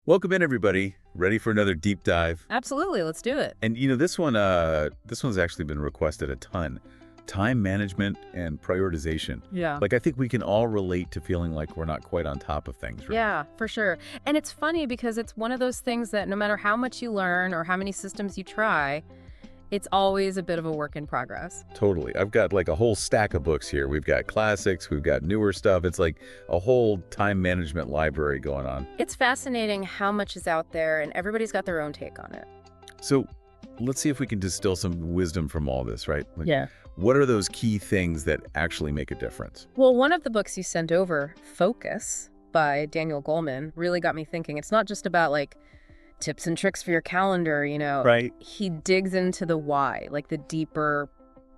Welcome in, everybody. Ready for another deep dive? Absolutely, let's do it. And this one's actually been requested a ton. Time management and prioritization. Yeah. I think we can all relate to feeling like we're not quite on top of things, right? Yeah, for sure. And it's funny because it's one of those things that no matter how much you learn or how many systems you try, it's always a bit of a work in progress. Totally. I've got a whole stack of books here. We've got classics, we've got newer stuff. It's like a whole time management library going on. It's fascinating how much is out there and everybody's got their own take on it. So let's see if we can distill some wisdom from all this, right? Yeah. What are those key things that actually make a difference? Well, one of the books you sent over, Focus by Daniel Goleman, really got me thinking. It's not just about tips and tricks for your calendar, Right. He digs into the why, the deeper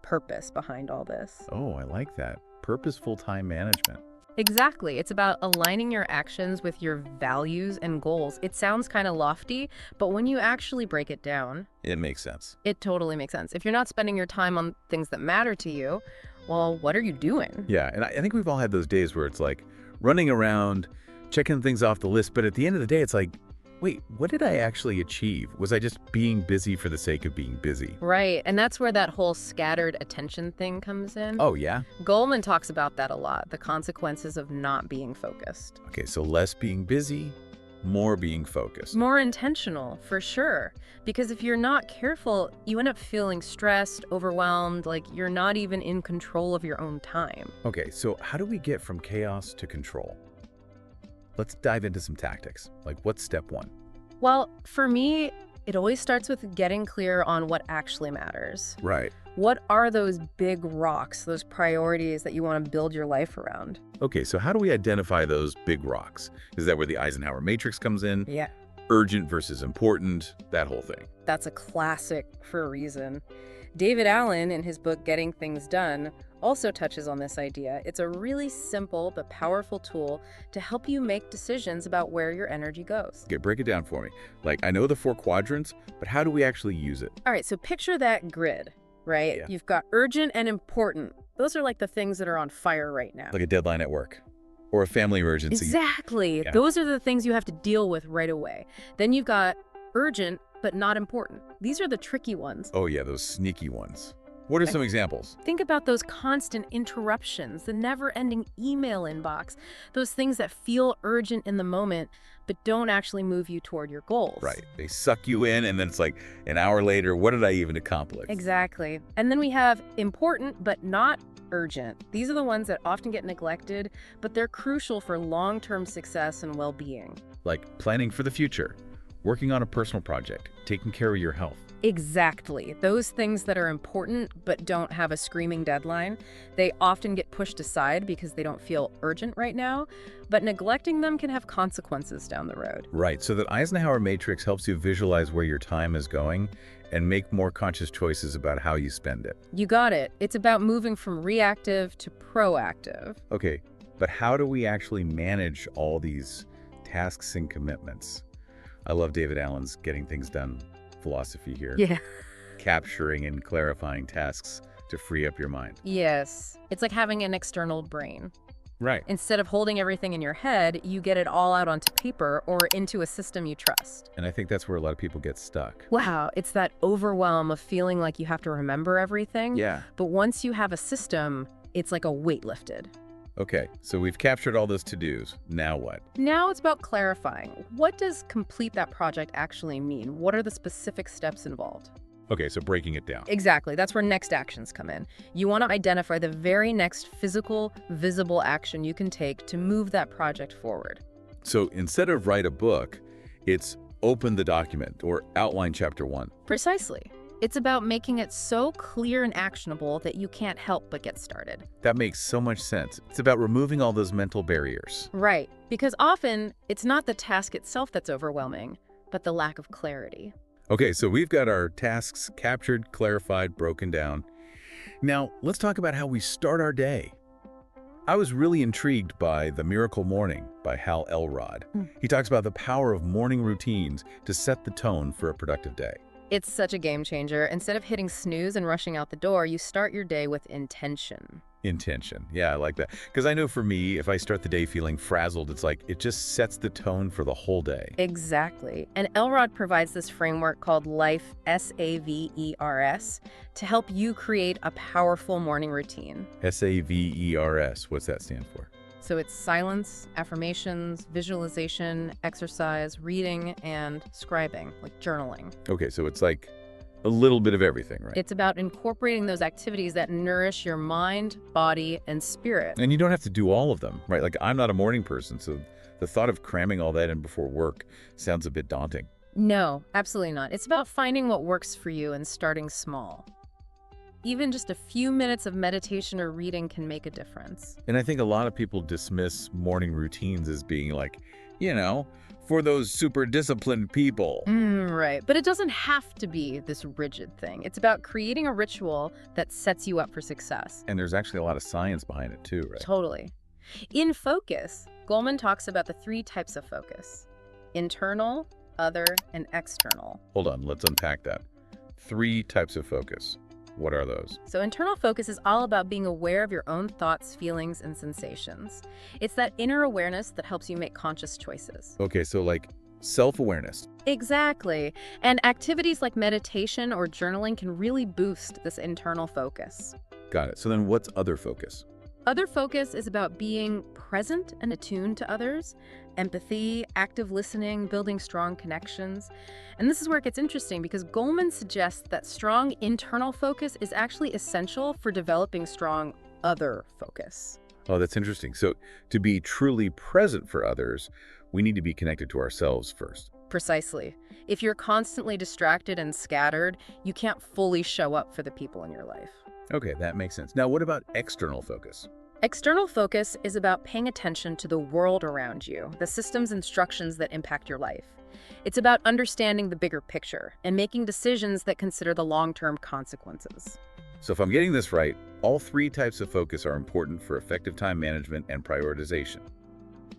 purpose behind all this. Oh, I like that. Purposeful time management. Exactly. It's about aligning your actions with your values and goals. It sounds kind of lofty, but when you actually break it down, It makes sense. it totally makes sense. If you're not spending your time on things that matter to you, well, what are you doing? Yeah, and I think we've all had those days where it's like running around, checking things off the list, but at the end of the day, it's like, wait, what did I actually achieve? Was I just being busy for the sake of being busy? Right. And that's where that whole scattered attention thing comes in. Oh, yeah? Goleman talks about that a lot, the consequences of not being focused. Okay, so less being busy, more being focused. More intentional, for sure. Because if you're not careful, you end up feeling stressed, overwhelmed, like you're not even in control of your own time. Okay, so how do we get from chaos to control? Let's dive into some tactics. What's step one? Well, for me, it always starts with getting clear on what actually matters. Right. What are those big rocks, those priorities that you want to build your life around? Okay, so how do we identify those big rocks? Is that where the Eisenhower matrix comes in? Yeah. Urgent versus important, that whole thing. That's a classic for a reason. David Allen, in his book Getting Things Done, also touches on this idea. It's a really simple but powerful tool to help you make decisions about where your energy goes. Okay, break it down for me. I know the 4 quadrants, but how do we actually use it? All right, so picture that grid, right? Yeah. You've got urgent and important. Those are the things that are on fire right now. Like a deadline at work or a family emergency. Exactly. Yeah. Those are the things you have to deal with right away. Then you've got urgent but not important. These are the tricky ones. Oh yeah, those sneaky ones. What are some examples? Think about those constant interruptions, the never-ending email inbox, those things that feel urgent in the moment but don't actually move you toward your goals. Right. They suck you in and then it's like an hour later, what did I even accomplish? Exactly. And then we have important but not urgent. These are the ones that often get neglected, but they're crucial for long-term success and well-being. Like planning for the future, working on a personal project, taking care of your health. Exactly. Those things that are important but don't have a screaming deadline, they often get pushed aside because they don't feel urgent right now, but neglecting them can have consequences down the road. Right, so that Eisenhower matrix helps you visualize where your time is going and make more conscious choices about how you spend it. You got it. It's about moving from reactive to proactive. Okay, but how do we actually manage all these tasks and commitments? I love David Allen's Getting Things Done philosophy here. Yeah. Capturing and clarifying tasks to free up your mind. Yes. It's like having an external brain. Right. Instead of holding everything in your head, you get it all out onto paper or into a system you trust. And I think that's where a lot of people get stuck. Wow, it's that overwhelm of feeling like you have to remember everything. Yeah. But once you have a system, it's like a weight lifted. Okay, so we've captured all those to-dos. Now what? Now it's about clarifying. What does complete that project actually mean? What are the specific steps involved? Okay, so breaking it down. Exactly. That's where next actions come in. You want to identify the very next physical, visible action you can take to move that project forward. So instead of write a book, it's open the document or outline chapter 1. Precisely. It's about making it so clear and actionable that you can't help but get started. That makes so much sense. It's about removing all those mental barriers. Right. Because often it's not the task itself that's overwhelming, but the lack of clarity. Okay, so we've got our tasks captured, clarified, broken down. Now, let's talk about how we start our day. I was really intrigued by The Miracle Morning by Hal Elrod. He talks about the power of morning routines to set the tone for a productive day. It's such a game changer. Instead of hitting snooze and rushing out the door, you start your day with intention. Intention. Yeah, I like that. Because I know for me, if I start the day feeling frazzled, it's like it just sets the tone for the whole day. Exactly. And Elrod provides this framework called Life, SAVERS, to help you create a powerful morning routine. SAVERS. What's that stand for? So it's silence, affirmations, visualization, exercise, reading, and scribing, like journaling. Okay, so it's like a little bit of everything, right? It's about incorporating those activities that nourish your mind, body, and spirit. And you don't have to do all of them, right? Like, I'm not a morning person, so the thought of cramming all that in before work sounds a bit daunting. No, absolutely not. It's about finding what works for you and starting small. Even just a few minutes of meditation or reading can make a difference. And I think a lot of people dismiss morning routines as being like, for those super disciplined people. Right. But it doesn't have to be this rigid thing. It's about creating a ritual that sets you up for success. And there's actually a lot of science behind it too, right? Totally. In Focus, Goleman talks about the 3 types of focus: internal, other, and external. Hold on, let's unpack that. 3 types of focus. What are those? So internal focus is all about being aware of your own thoughts, feelings, and sensations. It's that inner awareness that helps you make conscious choices. Okay, so like self-awareness. Exactly. And activities like meditation or journaling can really boost this internal focus. Got it. So then what's other focus? Other focus is about being present and attuned to others, empathy, active listening, building strong connections. And this is where it gets interesting because Goleman suggests that strong internal focus is actually essential for developing strong other focus. Oh, that's interesting. So to be truly present for others, we need to be connected to ourselves first. Precisely. If you're constantly distracted and scattered, you can't fully show up for the people in your life. Okay, that makes sense. Now, what about external focus? External focus is about paying attention to the world around you, the systems and structures that impact your life. It's about understanding the bigger picture and making decisions that consider the long-term consequences. So if I'm getting this right, all 3 types of focus are important for effective time management and prioritization.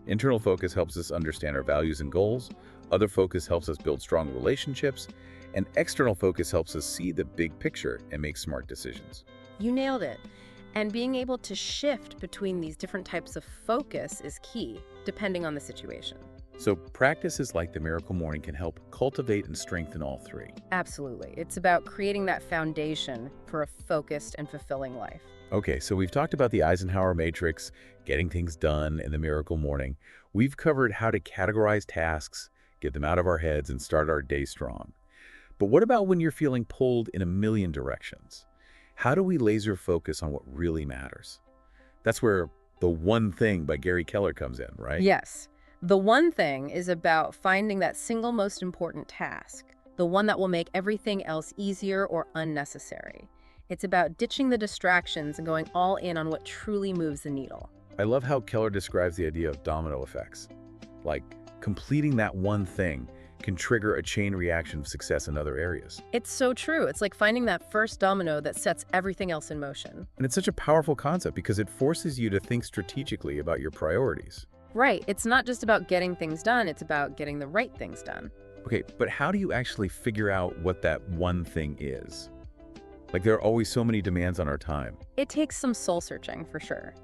Internal focus helps us understand our values and goals. Other focus helps us build strong relationships. And external focus helps us see the big picture and make smart decisions. You nailed it. And being able to shift between these different types of focus is key, depending on the situation. So practices like the Miracle Morning can help cultivate and strengthen all 3. Absolutely. It's about creating that foundation for a focused and fulfilling life. Okay, so we've talked about the Eisenhower matrix, getting things done, and the Miracle Morning. We've covered how to categorize tasks, get them out of our heads, and start our day strong. But what about when you're feeling pulled in a million directions? How do we laser focus on what really matters? That's where The One Thing by Gary Keller comes in, right? Yes. The One Thing is about finding that single most important task, the one that will make everything else easier or unnecessary. It's about ditching the distractions and going all in on what truly moves the needle. I love how Keller describes the idea of domino effects. Like, completing that one thing can trigger a chain reaction of success in other areas. It's so true. It's like finding that first domino that sets everything else in motion. And it's such a powerful concept because it forces you to think strategically about your priorities. Right. It's not just about getting things done. It's about getting the right things done. Okay, but how do you actually figure out what that one thing is? Like, there are always so many demands on our time. It takes some soul searching for sure.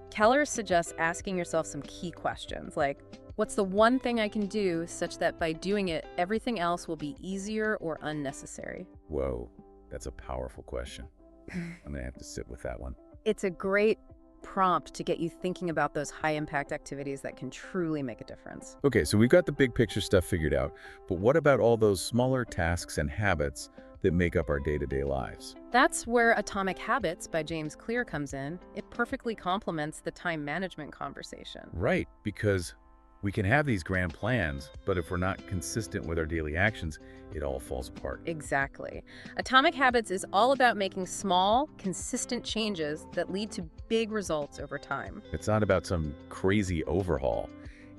Keller suggests asking yourself some key questions like, what's the one thing I can do such that by doing it, everything else will be easier or unnecessary? Whoa, that's a powerful question. I'm gonna have to sit with that one. It's a great prompt to get you thinking about those high-impact activities that can truly make a difference. Okay, so we've got the big picture stuff figured out, but what about all those smaller tasks and habits that make up our day-to-day lives? That's where Atomic Habits by James Clear comes in. It perfectly complements the time management conversation. Right, because we can have these grand plans, but if we're not consistent with our daily actions, it all falls apart. Exactly. Atomic Habits is all about making small, consistent changes that lead to big results over time. It's not about some crazy overhaul.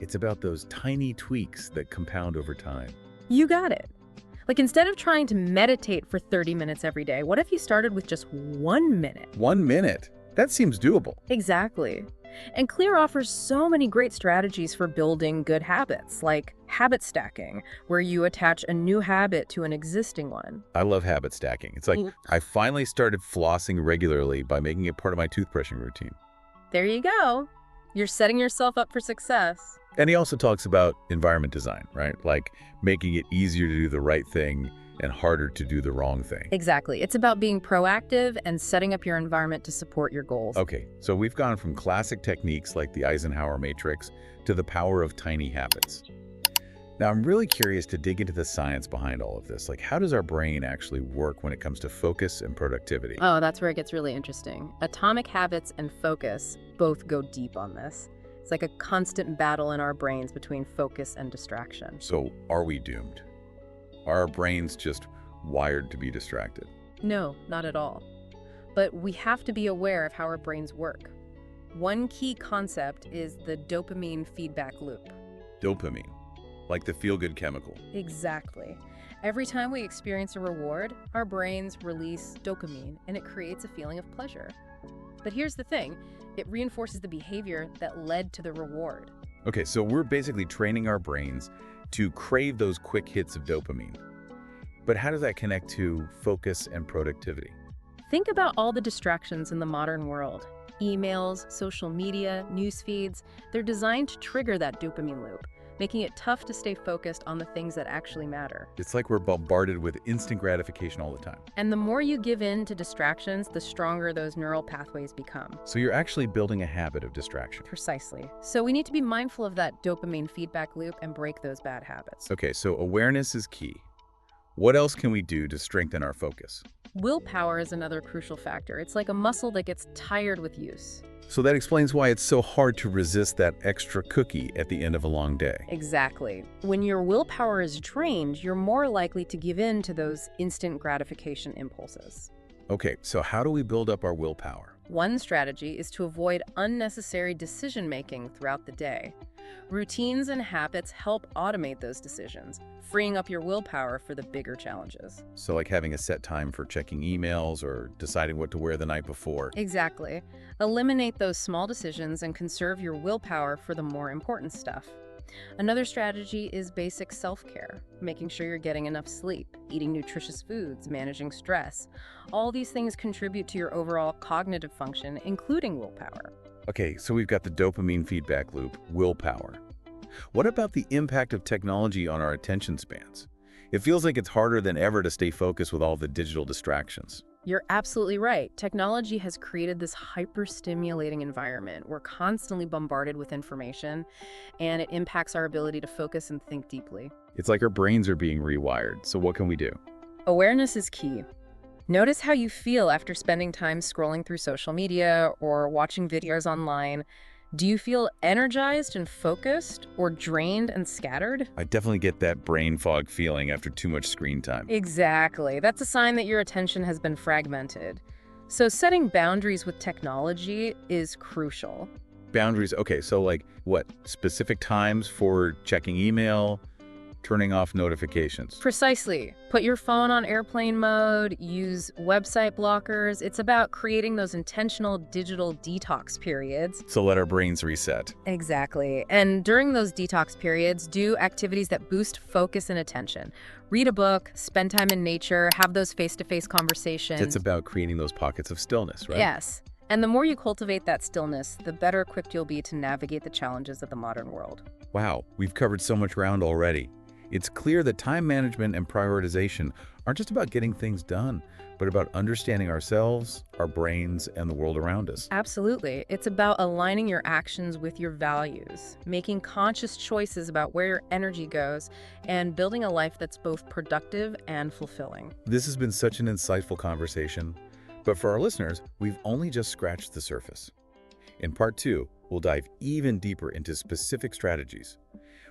It's about those tiny tweaks that compound over time. You got it. Like, instead of trying to meditate for 30 minutes every day, what if you started with just 1 minute? 1 minute? That seems doable. Exactly. And Clear offers so many great strategies for building good habits, like habit stacking, where you attach a new habit to an existing one. I love habit stacking. It's like Mm. I finally started flossing regularly by making it part of my toothbrushing routine. There you go. You're setting yourself up for success. And he also talks about environment design, right? Like making it easier to do the right thing and harder to do the wrong thing. Exactly. It's about being proactive and setting up your environment to support your goals. Okay, so we've gone from classic techniques like the Eisenhower matrix to the power of tiny habits. Now, I'm really curious to dig into the science behind all of this. Like, how does our brain actually work when it comes to focus and productivity? Oh, that's where it gets really interesting. Atomic habits and focus both go deep on this. It's like a constant battle in our brains between focus and distraction. So, are we doomed? Are our brains just wired to be distracted? No, not at all. But we have to be aware of how our brains work. One key concept is the dopamine feedback loop. Dopamine, like the feel-good chemical. Exactly. Every time we experience a reward, our brains release dopamine, and it creates a feeling of pleasure. But here's the thing, it reinforces the behavior that led to the reward. Okay, so we're basically training our brains to crave those quick hits of dopamine. But how does that connect to focus and productivity? Think about all the distractions in the modern world. Emails, social media, news feeds, they're designed to trigger that dopamine loop, making it tough to stay focused on the things that actually matter. It's like we're bombarded with instant gratification all the time. And the more you give in to distractions, the stronger those neural pathways become. So you're actually building a habit of distraction. Precisely. So we need to be mindful of that dopamine feedback loop and break those bad habits. Okay, so awareness is key. What else can we do to strengthen our focus? Willpower is another crucial factor. It's like a muscle that gets tired with use. So that explains why it's so hard to resist that extra cookie at the end of a long day. Exactly. When your willpower is drained, you're more likely to give in to those instant gratification impulses. Okay, so how do we build up our willpower? One strategy is to avoid unnecessary decision-making throughout the day. Routines and habits help automate those decisions, freeing up your willpower for the bigger challenges. So like having a set time for checking emails or deciding what to wear the night before. Exactly. Eliminate those small decisions and conserve your willpower for the more important stuff. Another strategy is basic self-care, making sure you're getting enough sleep, eating nutritious foods, managing stress. All these things contribute to your overall cognitive function, including willpower. Okay, so we've got the dopamine feedback loop, willpower. What about the impact of technology on our attention spans? It feels like it's harder than ever to stay focused with all the digital distractions. You're absolutely right. Technology has created this hyper-stimulating environment. We're constantly bombarded with information, and it impacts our ability to focus and think deeply. It's like our brains are being rewired, so what can we do? Awareness is key. Notice how you feel after spending time scrolling through social media or watching videos online. Do you feel energized and focused, or drained and scattered? I definitely get that brain fog feeling after too much screen time. Exactly. That's a sign that your attention has been fragmented. So setting boundaries with technology is crucial. Boundaries, okay, so like what? Specific times for checking email, turning off notifications. Precisely. Put your phone on airplane mode, use website blockers. It's about creating those intentional digital detox periods. So let our brains reset. Exactly. And during those detox periods, do activities that boost focus and attention. Read a book, spend time in nature, have those face-to-face conversations. It's about creating those pockets of stillness, right? Yes. And the more you cultivate that stillness, the better equipped you'll be to navigate the challenges of the modern world. Wow, we've covered so much ground already. It's clear that time management and prioritization aren't just about getting things done, but about understanding ourselves, our brains, and the world around us. Absolutely. It's about aligning your actions with your values, making conscious choices about where your energy goes, and building a life that's both productive and fulfilling. This has been such an insightful conversation, but for our listeners, we've only just scratched the surface. In part 2, we'll dive even deeper into specific strategies.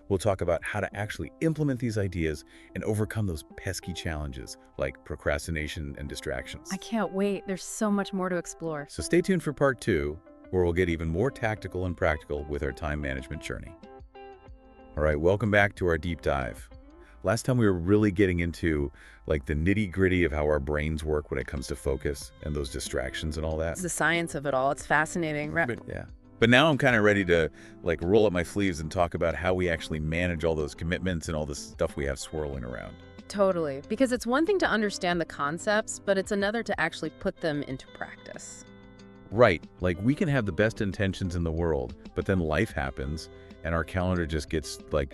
We'll talk about how to actually implement these ideas and overcome those pesky challenges like procrastination and distractions. I can't wait. There's so much more to explore. So stay tuned for part 2, where we'll get even more tactical and practical with our time management journey. All right, welcome back to our deep dive. Last time we were really getting into like the nitty-gritty of how our brains work when it comes to focus and those distractions and all that. It's the science of it all. It's fascinating. Yeah. But now I'm kind of ready to like roll up my sleeves and talk about how we actually manage all those commitments and all this stuff we have swirling around. Totally. Because it's one thing to understand the concepts, but it's another to actually put them into practice. Right. Like we can have the best intentions in the world, but then life happens and our calendar just gets like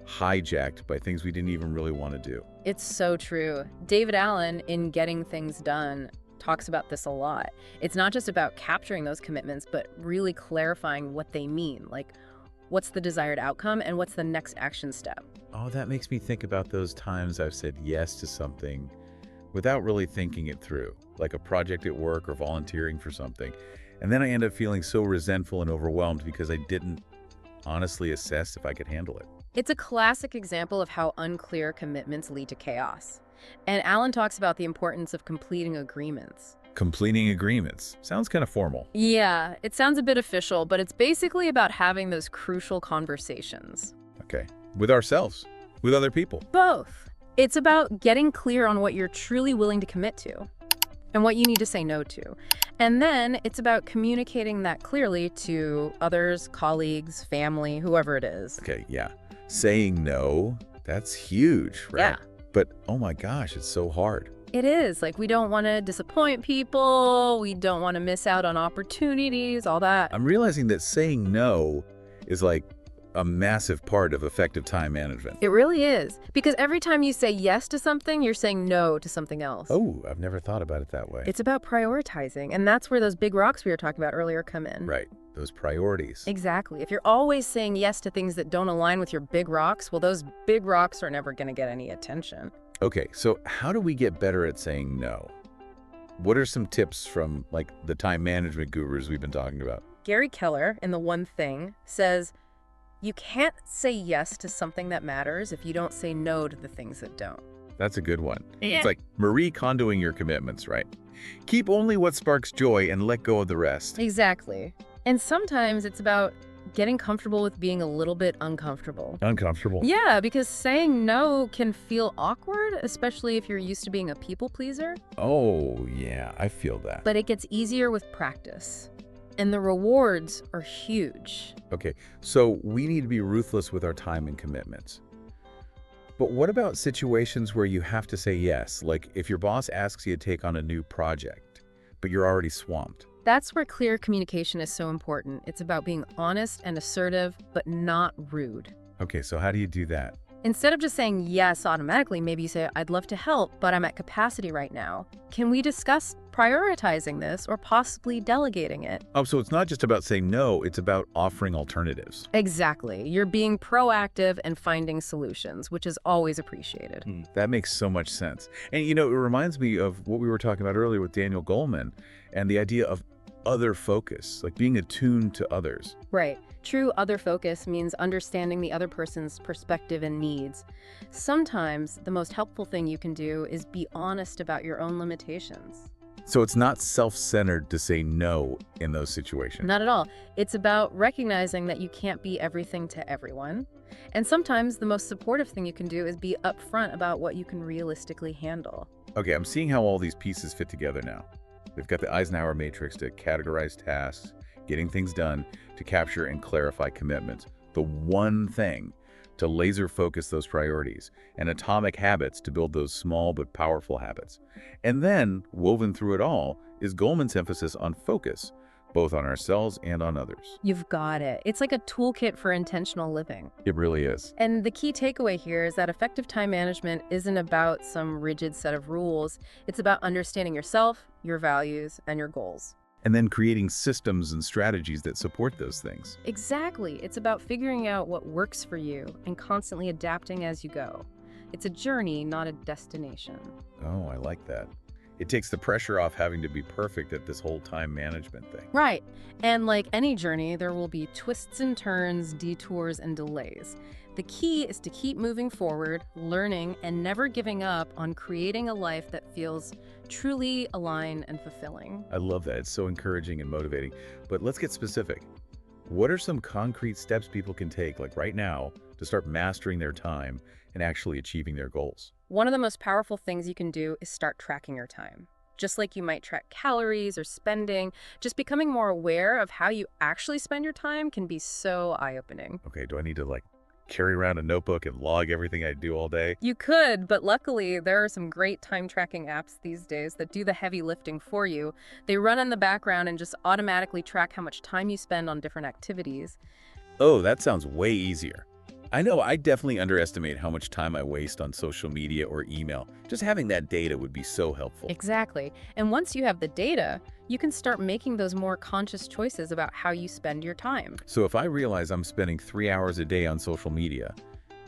hijacked by things we didn't even really want to do. It's so true. David Allen, in Getting Things Done, talks about this a lot. It's not just about capturing those commitments, but really clarifying what they mean. Like, what's the desired outcome and what's the next action step? Oh, that makes me think about those times I've said yes to something without really thinking it through, like a project at work or volunteering for something. And then I end up feeling so resentful and overwhelmed because I didn't honestly assess if I could handle it. It's a classic example of how unclear commitments lead to chaos. And Allen talks about the importance of completing agreements. Completing agreements. Sounds kind of formal. Yeah, it sounds a bit official, but it's basically about having those crucial conversations. Okay. With ourselves, with other people. Both. It's about getting clear on what you're truly willing to commit to and what you need to say no to. And then it's about communicating that clearly to others, colleagues, family, whoever it is. Okay, yeah. Saying no, that's huge, right? Yeah. But oh my gosh, it's so hard. It is. Like, we don't want to disappoint people. We don't want to miss out on opportunities, all that. I'm realizing that saying no is like a massive part of effective time management. It really is. Because every time you say yes to something, you're saying no to something else. Oh, I've never thought about it that way. It's about prioritizing. And that's where those big rocks we were talking about earlier come in. Right. Those priorities. Exactly. If you're always saying yes to things that don't align with your big rocks, well, those big rocks are never going to get any attention. Okay, so how do we get better at saying no? What are some tips from like the time management gurus we've been talking about? Gary Keller, in The One Thing, says, you can't say yes to something that matters if you don't say no to the things that don't. That's a good one. It's like Marie Kondoing your commitments, right? Keep only what sparks joy and let go of the rest. Exactly. And sometimes it's about getting comfortable with being a little bit uncomfortable. Uncomfortable. Yeah, because saying no can feel awkward, especially if you're used to being a people pleaser. Oh, yeah, I feel that. But it gets easier with practice. And the rewards are huge. Okay, so we need to be ruthless with our time and commitments. But what about situations where you have to say yes? Like if your boss asks you to take on a new project, but you're already swamped. That's where clear communication is so important. It's about being honest and assertive, but not rude. Okay, so how do you do that? Instead of just saying yes automatically, maybe you say, I'd love to help, but I'm at capacity right now. Can we discuss prioritizing this or possibly delegating it? Oh, so it's not just about saying no, it's about offering alternatives. Exactly. You're being proactive and finding solutions, which is always appreciated. That makes so much sense. And you know, it reminds me of what we were talking about earlier with Daniel Goleman and the idea of other focus, like being attuned to others. Right. True other focus means understanding the other person's perspective and needs. Sometimes the most helpful thing you can do is be honest about your own limitations. So it's not self-centered to say no in those situations. Not at all. It's about recognizing that you can't be everything to everyone. And sometimes the most supportive thing you can do is be upfront about what you can realistically handle. Okay, I'm seeing how all these pieces fit together now. We've got the Eisenhower matrix to categorize tasks, getting things done, to capture and clarify commitments. The one thing to laser focus those priorities, and atomic habits to build those small but powerful habits. And then, woven through it all, is Goleman's emphasis on focus, both on ourselves and on others. You've got it. It's like a toolkit for intentional living. It really is. And the key takeaway here is that effective time management isn't about some rigid set of rules. It's about understanding yourself, your values, and your goals. And then creating systems and strategies that support those things. Exactly. It's about figuring out what works for you and constantly adapting as you go. It's a journey, not a destination. Oh, I like that. It takes the pressure off having to be perfect at this whole time management thing. Right. And like any journey, there will be twists and turns, detours, and delays. The key is to keep moving forward, learning, and never giving up on creating a life that feels truly aligned and fulfilling. I love that. It's so encouraging and motivating. But let's get specific. What are some concrete steps people can take, like right now, to start mastering their time and actually achieving their goals? One of the most powerful things you can do is start tracking your time. just like you might track calories or spending. Just becoming more aware of how you actually spend your time can be so eye-opening. Okay, do I need to carry around a notebook and log everything I do all day? You could, but luckily there are some great time tracking apps these days that do the heavy lifting for you. They run in the background and just automatically track how much time you spend on different activities. Oh, that sounds way easier. I know I definitely underestimate how much time I waste on social media or email. Just having that data would be so helpful. Exactly. And once you have the data, you can start making those more conscious choices about how you spend your time. So if I realize I'm spending 3 hours a day on social media,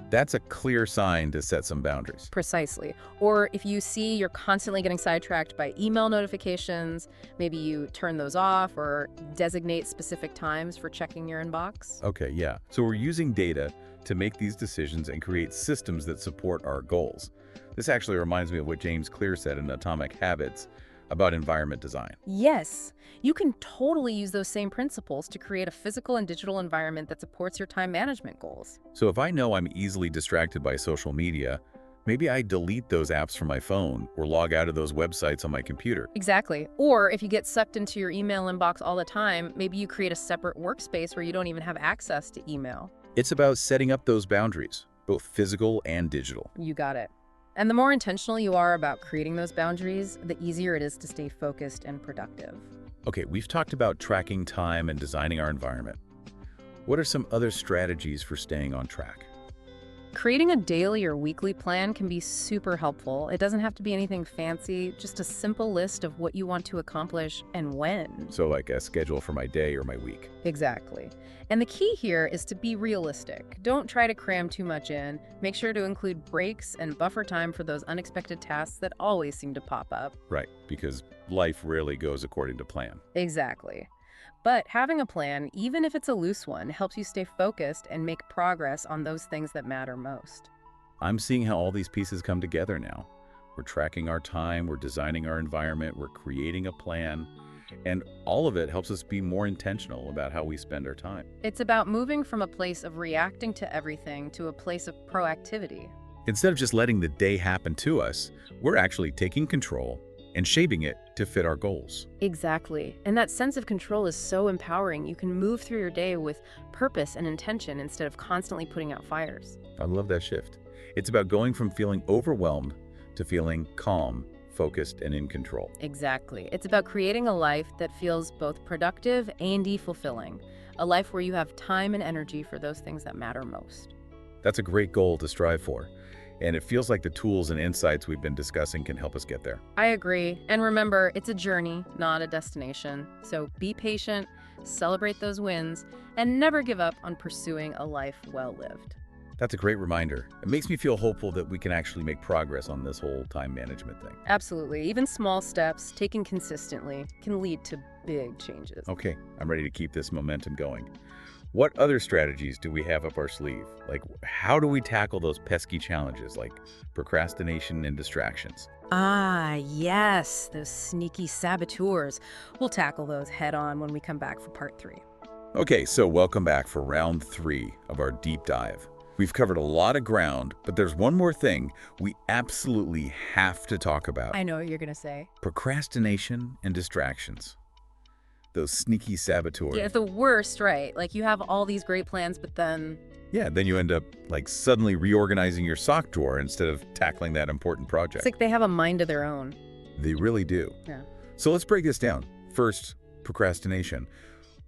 that's a clear sign to set some boundaries. Precisely. Or if you see you're constantly getting sidetracked by email notifications, maybe you turn those off or designate specific times for checking your inbox. Okay, yeah. So we're using data to make these decisions and create systems that support our goals. This actually reminds me of what James Clear said in Atomic Habits about environment design. Yes, you can totally use those same principles to create a physical and digital environment that supports your time management goals. So if I know I'm easily distracted by social media, maybe I delete those apps from my phone or log out of those websites on my computer. Exactly. Or if you get sucked into your email inbox all the time, maybe you create a separate workspace where you don't even have access to email. It's about setting up those boundaries, both physical and digital. You got it. And the more intentional you are about creating those boundaries, the easier it is to stay focused and productive. Okay, we've talked about tracking time and designing our environment. What are some other strategies for staying on track? Creating a daily or weekly plan can be super helpful. It doesn't have to be anything fancy, just a simple list of what you want to accomplish and when. So like a schedule for my day or my week. Exactly. And the key here is to be realistic. Don't try to cram too much in. Make sure to include breaks and buffer time for those unexpected tasks that always seem to pop up. Right, because life rarely goes according to plan. Exactly. But having a plan, even if it's a loose one, helps you stay focused and make progress on those things that matter most. I'm seeing how all these pieces come together now. We're tracking our time, we're designing our environment, we're creating a plan, and all of it helps us be more intentional about how we spend our time. It's about moving from a place of reacting to everything to a place of proactivity. Instead of just letting the day happen to us, we're actually taking control and shaping it to fit our goals. Exactly. And that sense of control is so empowering. You can move through your day with purpose and intention instead of constantly putting out fires. I love that shift. It's about going from feeling overwhelmed to feeling calm, focused, and in control. Exactly. It's about creating a life that feels both productive and fulfilling. A life where you have time and energy for those things that matter most. That's a great goal to strive for. And it feels like the tools and insights we've been discussing can help us get there. I agree. And remember, it's a journey, not a destination. So be patient, celebrate those wins, and never give up on pursuing a life well lived. That's a great reminder. It makes me feel hopeful that we can actually make progress on this whole time management thing. Absolutely. Even small steps, taken consistently, can lead to big changes. Okay, I'm ready to keep this momentum going. What other strategies do we have up our sleeve? Like, how do we tackle those pesky challenges like procrastination and distractions? Ah, yes, those sneaky saboteurs. We'll tackle those head on when we come back for part 3. Okay, so welcome back for round 3 of our deep dive. We've covered a lot of ground, but there's one more thing we absolutely have to talk about. I know what you're going to say. Procrastination and distractions. Those sneaky saboteurs. Yeah, the worst, right? Like you have all these great plans, but then... Yeah, then you end up suddenly reorganizing your sock drawer instead of tackling that important project. It's like they have a mind of their own. They really do. Yeah. So let's break this down. First, procrastination.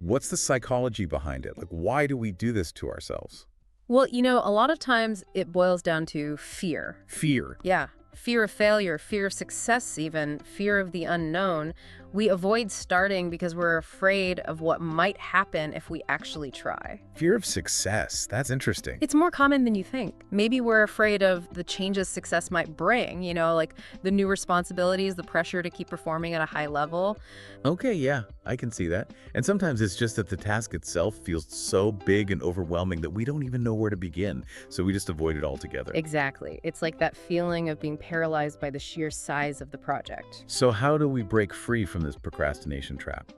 What's the psychology behind it? Why do we do this to ourselves? Well, a lot of times it boils down to fear. Fear. Yeah. Fear of failure, fear of success even, fear of the unknown. We avoid starting because we're afraid of what might happen if we actually try. Fear of success. That's interesting. It's more common than you think. Maybe we're afraid of the changes success might bring, like the new responsibilities, the pressure to keep performing at a high level. Okay, yeah, I can see that. And sometimes it's just that the task itself feels so big and overwhelming that we don't even know where to begin. So we just avoid it altogether. Exactly. It's like that feeling of being paralyzed by the sheer size of the project. So how do we break free from this procrastination trap?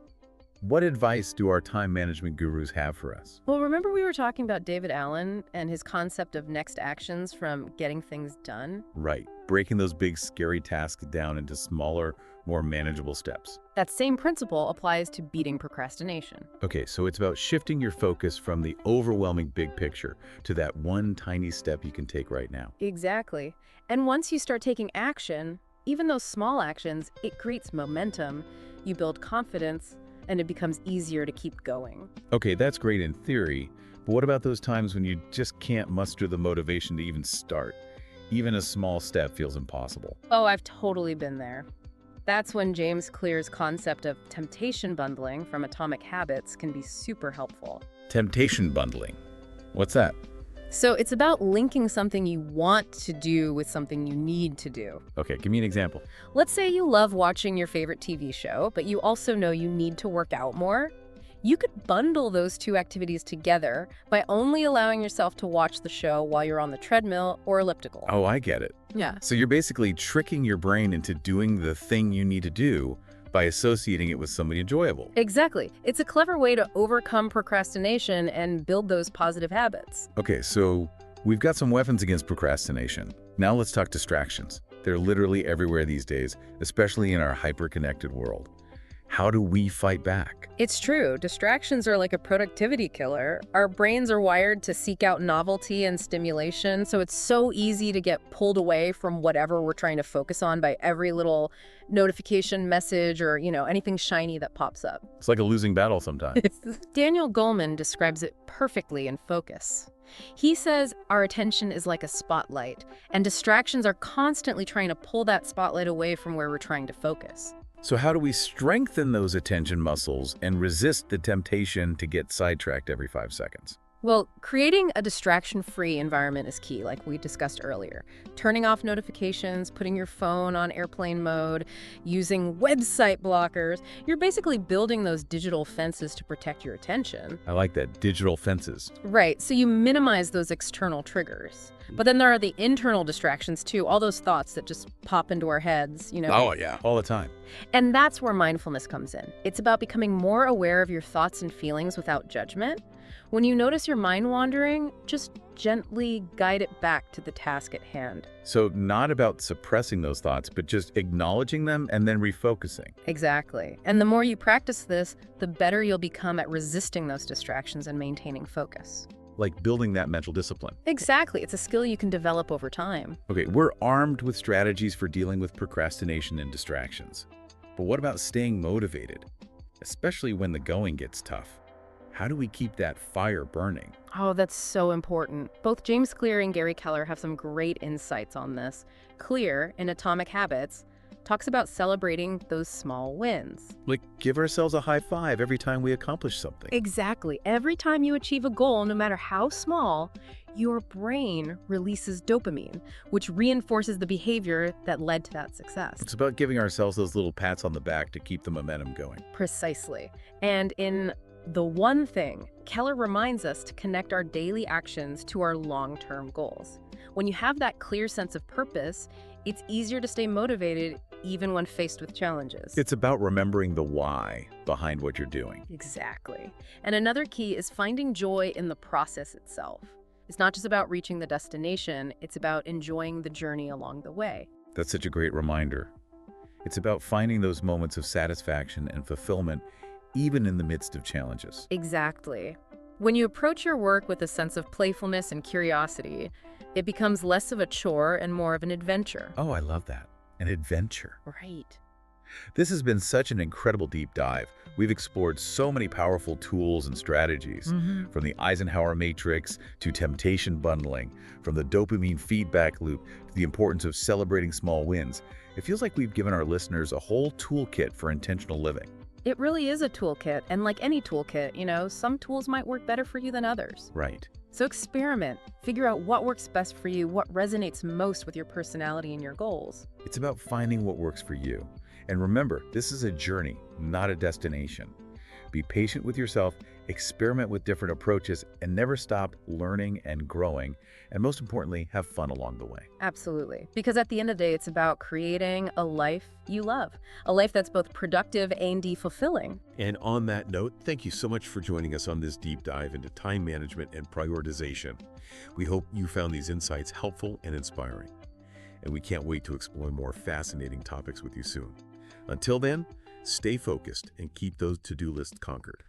What advice do our time management gurus have for us? Well, remember we were talking about David Allen and his concept of next actions from getting things done? Right, breaking those big scary tasks down into smaller, more manageable steps. That same principle applies to beating procrastination. Okay, so it's about shifting your focus from the overwhelming big picture to that one tiny step you can take right now. Exactly. And once you start taking action, even those small actions, it creates momentum, you build confidence, and it becomes easier to keep going. Okay, that's great in theory, but what about those times when you just can't muster the motivation to even start? Even a small step feels impossible. Oh, I've totally been there. That's when James Clear's concept of temptation bundling from Atomic Habits can be super helpful. Temptation bundling. What's that? So it's about linking something you want to do with something you need to do. Okay, give me an example. Let's say you love watching your favorite TV show, but you also know you need to work out more. You could bundle those two activities together by only allowing yourself to watch the show while you're on the treadmill or elliptical. Oh, I get it. Yeah. So you're basically tricking your brain into doing the thing you need to do by associating it with somebody enjoyable. Exactly. It's a clever way to overcome procrastination and build those positive habits. Okay, so we've got some weapons against procrastination. Now let's talk distractions. They're literally everywhere these days, especially in our hyper-connected world. How do we fight back? It's true. Distractions are like a productivity killer. Our brains are wired to seek out novelty and stimulation, so it's so easy to get pulled away from whatever we're trying to focus on by every little notification message or, anything shiny that pops up. It's like a losing battle sometimes. Daniel Goleman describes it perfectly in Focus. He says our attention is like a spotlight, and distractions are constantly trying to pull that spotlight away from where we're trying to focus. So how do we strengthen those attention muscles and resist the temptation to get sidetracked every 5 seconds? Well, creating a distraction-free environment is key, like we discussed earlier. Turning off notifications, putting your phone on airplane mode, using website blockers. You're basically building those digital fences to protect your attention. I like that, digital fences. Right, so you minimize those external triggers. But then there are the internal distractions too, all those thoughts that just pop into our heads, Oh, yeah, all the time. And that's where mindfulness comes in. It's about becoming more aware of your thoughts and feelings without judgment. When you notice your mind wandering, just gently guide it back to the task at hand. So not about suppressing those thoughts, but just acknowledging them and then refocusing. Exactly. And the more you practice this, the better you'll become at resisting those distractions and maintaining focus. Like building that mental discipline. Exactly. It's a skill you can develop over time. Okay, we're armed with strategies for dealing with procrastination and distractions. But what about staying motivated? Especially when the going gets tough. How do we keep that fire burning? Oh, that's so important. Both James Clear and Gary Keller have some great insights on this. Clear, in Atomic Habits, talks about celebrating those small wins. Like give ourselves a high five every time we accomplish something. Exactly. Every time you achieve a goal, no matter how small, your brain releases dopamine, which reinforces the behavior that led to that success. It's about giving ourselves those little pats on the back to keep the momentum going. Precisely. And in The One Thing, Keller reminds us to connect our daily actions to our long-term goals. When you have that clear sense of purpose, it's easier to stay motivated even when faced with challenges. It's about remembering the why behind what you're doing. Exactly. And another key is finding joy in the process itself. It's not just about reaching the destination, it's about enjoying the journey along the way. That's such a great reminder. It's about finding those moments of satisfaction and fulfillment even in the midst of challenges. Exactly. When you approach your work with a sense of playfulness and curiosity, it becomes less of a chore and more of an adventure. Oh, I love that. An adventure. Right. This has been such an incredible deep dive. We've explored so many powerful tools and strategies, from the Eisenhower matrix to temptation bundling, from the dopamine feedback loop to the importance of celebrating small wins. It feels like we've given our listeners a whole toolkit for intentional living. It really is a toolkit, and like any toolkit, some tools might work better for you than others. Right. So experiment. Figure out what works best for you, what resonates most with your personality and your goals. It's about finding what works for you. And remember, this is a journey, not a destination. Be patient with yourself experiment with different approaches, and never stop learning and growing, and most importantly, have fun along the way. Absolutely. Because at the end of the day, it's about creating a life you love, a life that's both productive and fulfilling. And on that note, thank you so much for joining us on this deep dive into time management and prioritization. We hope you found these insights helpful and inspiring. And we can't wait to explore more fascinating topics with you soon. Until then, stay focused and keep those to-do lists conquered.